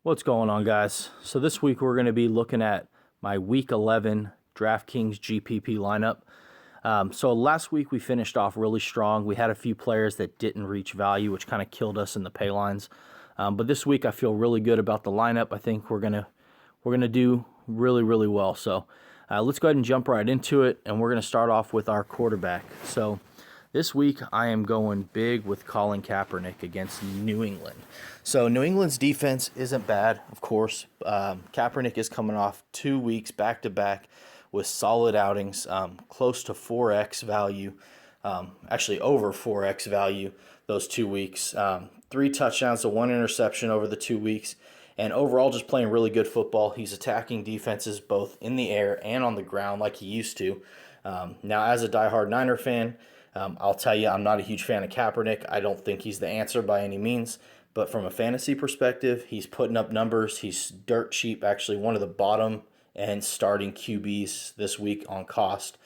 What's going on, guys? So this week we're going to be looking at my Week 11 Draftkings Gpp lineup. So last week we finished off really strong. We had a few players that didn't reach value, which kind of killed us in the pay lines. But this week I feel really good about the lineup. I think we're gonna do really well. So let's go ahead and jump right into it, and we're going to start off with our quarterback. So this week, I am going big with Colin Kaepernick against New England. So New England's defense isn't bad, of course. Kaepernick is coming off 2 weeks back-to-back with solid outings, close to 4x value, actually over 4x value those 2 weeks. 3 touchdowns to 1 interception over the 2 weeks. And overall, just playing really good football. He's attacking defenses both in the air and on the ground like he used to. Now, as a diehard Niner fan, I'll tell you, I'm not a huge fan of Kaepernick. I don't think he's the answer by any means. But from a fantasy perspective, he's putting up numbers. He's dirt cheap, actually one of the bottom and starting QBs this week on cost.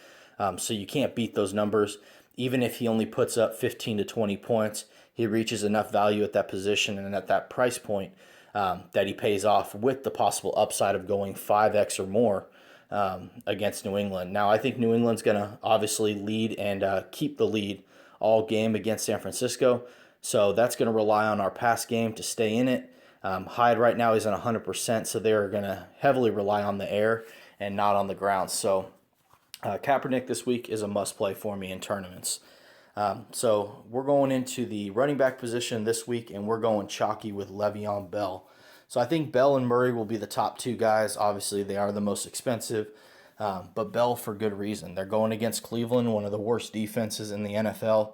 So you can't beat those numbers. Even if he only puts up 15 to 20 points, he reaches enough value at that position and at that price point that he pays off with the possible upside of going 5x or more against New England. Now, I think New England's going to obviously lead and keep the lead all game against San Francisco. So that's going to rely on our pass game to stay in it. Hyde right now isn't 100%, so they're going to heavily rely on the air and not on the ground. So Kaepernick this week is a must-play for me in tournaments. So we're going into the running back position this week, and we're going chalky with Le'Veon Bell. So I think Bell and Murray will be the top two guys. Obviously, they are the most expensive, but Bell for good reason. They're going against Cleveland, one of the worst defenses in the NFL,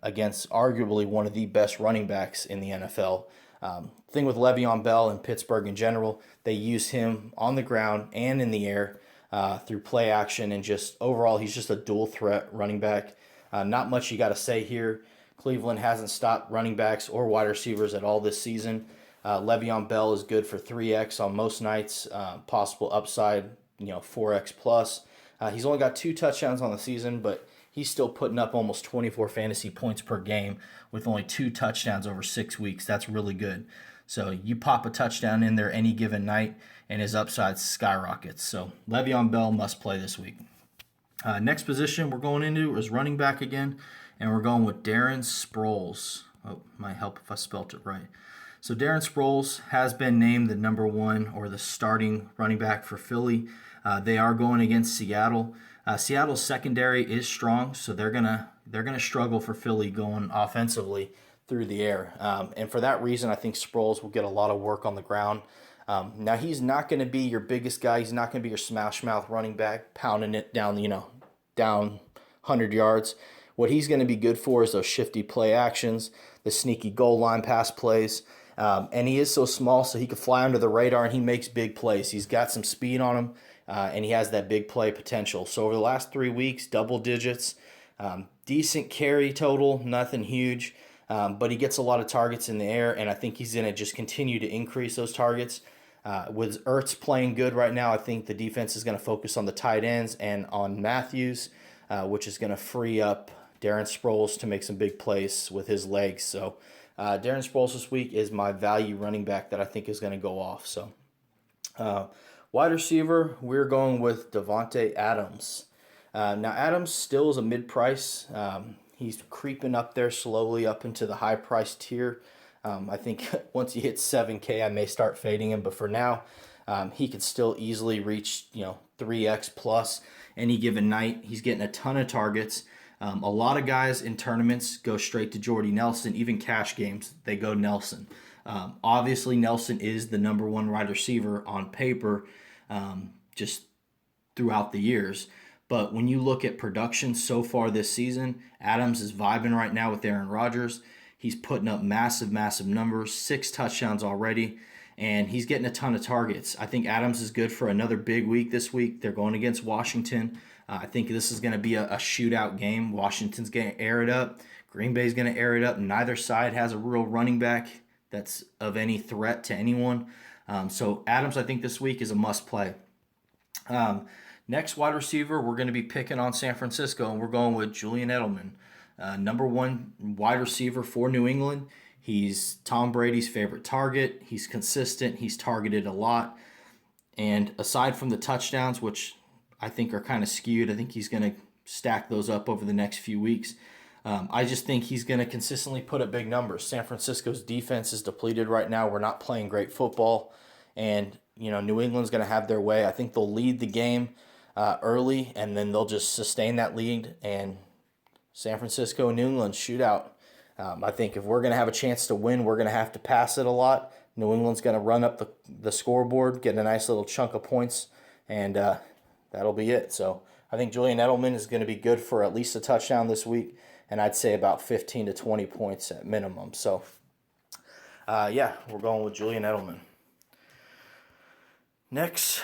against arguably one of the best running backs in the NFL. Thing with Le'Veon Bell and Pittsburgh in general, they use him on the ground and in the air through play action, and just overall, he's just a dual threat running back. Not much you got to say here. Cleveland hasn't stopped running backs or wide receivers at all this season. Le'Veon Bell is good for 3x on most nights. Possible upside, 4x plus. He's only got 2 touchdowns on the season, but he's still putting up almost 24 fantasy points per game with only 2 touchdowns over 6 weeks. That's really good. So you pop a touchdown in there any given night, and his upside skyrockets. So Le'Veon Bell must play this week. Next position we're going into is running back again, and we're going with Darren Sproles. Oh, might help if I spelt it right. So Darren Sproles has been named the number 1 or the starting running back for Philly. They are going against Seattle. Seattle's secondary is strong, so they're gonna struggle for Philly going offensively through the air. And for that reason, I think Sproles will get a lot of work on the ground. Now, he's not going to be your biggest guy. He's not going to be your smash mouth running back, pounding it down, down 100 yards. What he's going to be good for is those shifty play actions, the sneaky goal line pass plays. And he is so small, so he can fly under the radar, and he makes big plays. He's got some speed on him, and he has that big play potential. So over the last 3 weeks, double digits, decent carry total, nothing huge. But he gets a lot of targets in the air, and I think he's going to just continue to increase those targets. With Ertz playing good right now, I think the defense is going to focus on the tight ends and on Matthews, which is going to free up Darren Sproles to make some big plays with his legs. So Darren Sproles this week is my value running back that I think is going to go off. So wide receiver, we're going with Devontae Adams. Now, Adams still is a mid-price. He's creeping up there slowly up into the high-price tier. I think once he hits 7K, I may start fading him. But for now, he could still easily reach 3x plus any given night. He's getting a ton of targets. A lot of guys in tournaments go straight to Jordy Nelson. Even cash games, they go Nelson. Obviously, Nelson is the number 1 wide receiver on paper just throughout the years. But when you look at production so far this season, Adams is vibing right now with Aaron Rodgers. He's putting up massive numbers, 6 touchdowns already, and he's getting a ton of targets. I think Adams is good for another big week this week. They're going against Washington. I think this is going to be a shootout game. Washington's going to air it up. Green Bay's going to air it up. Neither side has a real running back that's of any threat to anyone. So Adams, I think this week is a must-play. Next wide receiver, we're going to be picking on San Francisco, and we're going with Julian Edelman. Number 1 wide receiver for New England. He's Tom Brady's favorite target. He's consistent. He's targeted a lot. And aside from the touchdowns, which I think are kind of skewed, I think he's going to stack those up over the next few weeks. I just think he's going to consistently put up big numbers. San Francisco's defense is depleted right now. We're not playing great football. And, New England's going to have their way. I think they'll lead the game early, and then they'll just sustain that lead. And San Francisco and New England shootout. I think if we're going to have a chance to win, we're going to have to pass it a lot. New England's going to run up the scoreboard, get a nice little chunk of points, and that'll be it. So I think Julian Edelman is going to be good for at least a touchdown this week, and I'd say about 15 to 20 points at minimum. So, we're going with Julian Edelman. Next,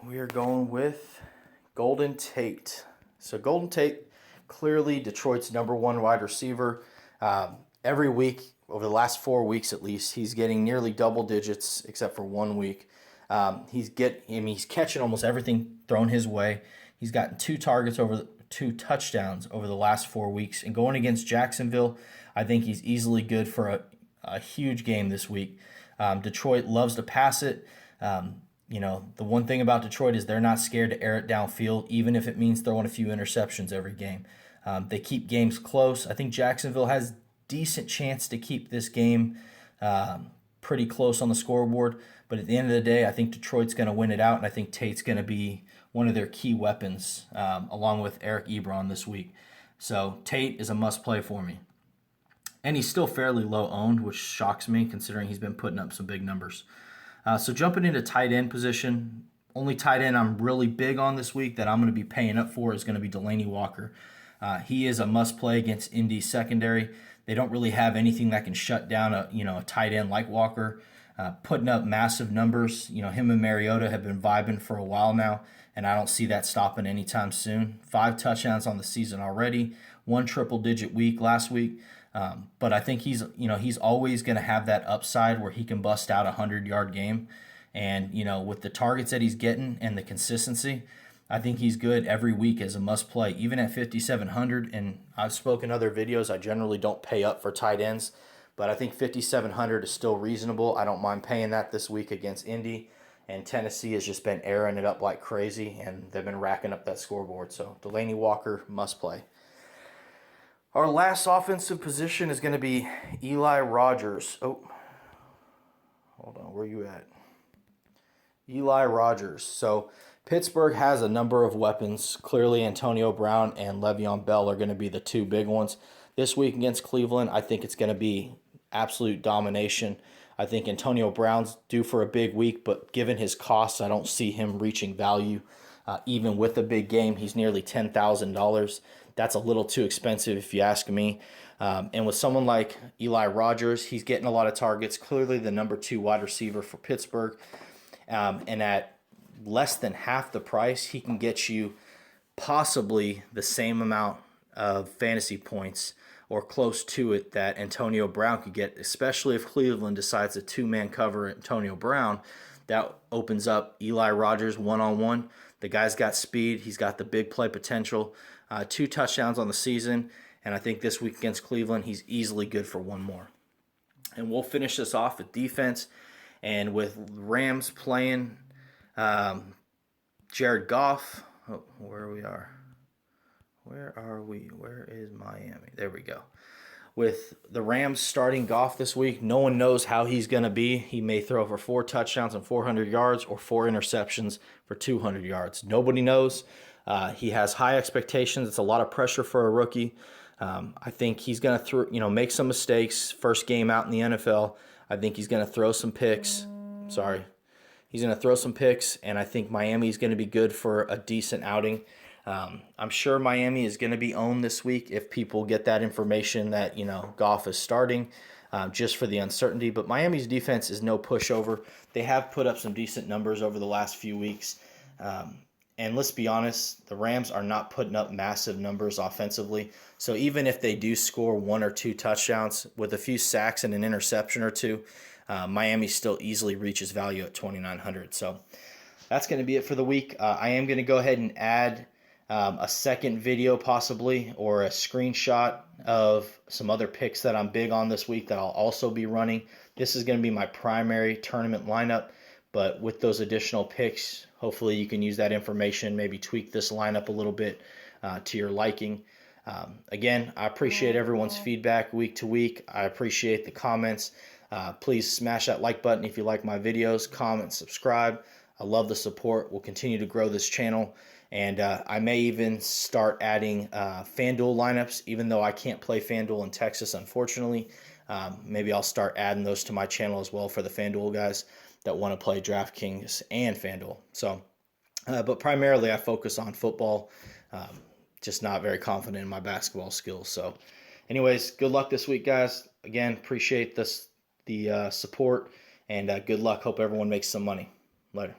we are going with Golden Tate. So Golden Tate, clearly Detroit's number 1 wide receiver. Every week, over the last 4 weeks at least, he's getting nearly double digits except for 1 week. He's catching almost everything thrown his way. He's gotten 2 touchdowns over the last 4 weeks. And going against Jacksonville, I think he's easily good for a huge game this week. Detroit loves to pass it. The one thing about Detroit is they're not scared to air it downfield, even if it means throwing a few interceptions every game. They keep games close. I think Jacksonville has decent chance to keep this game pretty close on the scoreboard. But at the end of the day, I think Detroit's going to win it out, and I think Tate's going to be one of their key weapons, along with Eric Ebron this week. So Tate is a must-play for me. And he's still fairly low-owned, which shocks me considering he's been putting up some big numbers. So jumping into tight end position, only tight end I'm really big on this week that I'm going to be paying up for is going to be Delanie Walker. He is a must-play against Indy's secondary. They don't really have anything that can shut down a tight end like Walker, putting up massive numbers. Him and Mariota have been vibing for a while now, and I don't see that stopping anytime soon. 5 touchdowns on the season already, 1 triple-digit week last week. But I think he's always going to have that upside where he can bust out a 100-yard game. And, with the targets that he's getting and the consistency, I think he's good every week as a must-play, even at 5,700. And I've spoken in other videos, I generally don't pay up for tight ends, but I think 5,700 is still reasonable. I don't mind paying that this week against Indy. And Tennessee has just been airing it up like crazy, and they've been racking up that scoreboard. So Delanie Walker, must-play. Our last offensive position is going to be Eli Rogers. Oh, hold on, where are you at? Eli Rogers. So Pittsburgh has a number of weapons. Clearly, Antonio Brown and Le'Veon Bell are going to be the 2 big ones. This week against Cleveland, I think it's going to be absolute domination. I think Antonio Brown's due for a big week, but given his costs, I don't see him reaching value. Even with a big game, he's nearly $10,000. That's a little too expensive if you ask me. And with someone like Eli Rogers, he's getting a lot of targets. Clearly the number 2 wide receiver for Pittsburgh. And at less than half the price, he can get you possibly the same amount of fantasy points or close to it that Antonio Brown could get, especially if Cleveland decides to 2-man cover Antonio Brown. That opens up Eli Rogers one-on-one. The guy's got speed. He's got the big play potential. 2 touchdowns on the season. And I think this week against Cleveland, he's easily good for 1 more. And we'll finish this off with defense. And with Rams playing Jared Goff. Oh, where we are. Where are we? Where is Miami? There we go. With the Rams starting Goff this week, no one knows how he's going to be. He may throw for 4 touchdowns and 400 yards or 4 interceptions for 200 yards. Nobody knows. He has high expectations. It's a lot of pressure for a rookie. I think he's going to make some mistakes. First game out in the NFL. I think he's going to throw some picks. He's going to throw some picks, and I think Miami is going to be good for a decent outing. I'm sure Miami is going to be owned this week if people get that information that, Goff is starting, just for the uncertainty. But Miami's defense is no pushover. They have put up some decent numbers over the last few weeks. And let's be honest, the Rams are not putting up massive numbers offensively. So even if they do score 1 or 2 touchdowns with a few sacks and an interception or 2, Miami still easily reaches value at $2,900. So that's going to be it for the week. I am going to go ahead and add a second video possibly, or a screenshot of some other picks that I'm big on this week that I'll also be running. This is going to be my primary tournament lineup, but with those additional picks, hopefully you can use that information, maybe tweak this lineup a little bit to your liking. Again, I appreciate everyone's feedback week to week. I appreciate the comments. Please smash that like button if you like my videos, comment, subscribe. I love the support. We'll continue to grow this channel. And I may even start adding FanDuel lineups, even though I can't play FanDuel in Texas, unfortunately. Maybe I'll start adding those to my channel as well for the FanDuel guys that want to play DraftKings and FanDuel. So, but primarily I focus on football. Just not very confident in my basketball skills. So, anyways, good luck this week, guys. Again, appreciate the support, and good luck. Hope everyone makes some money. Later.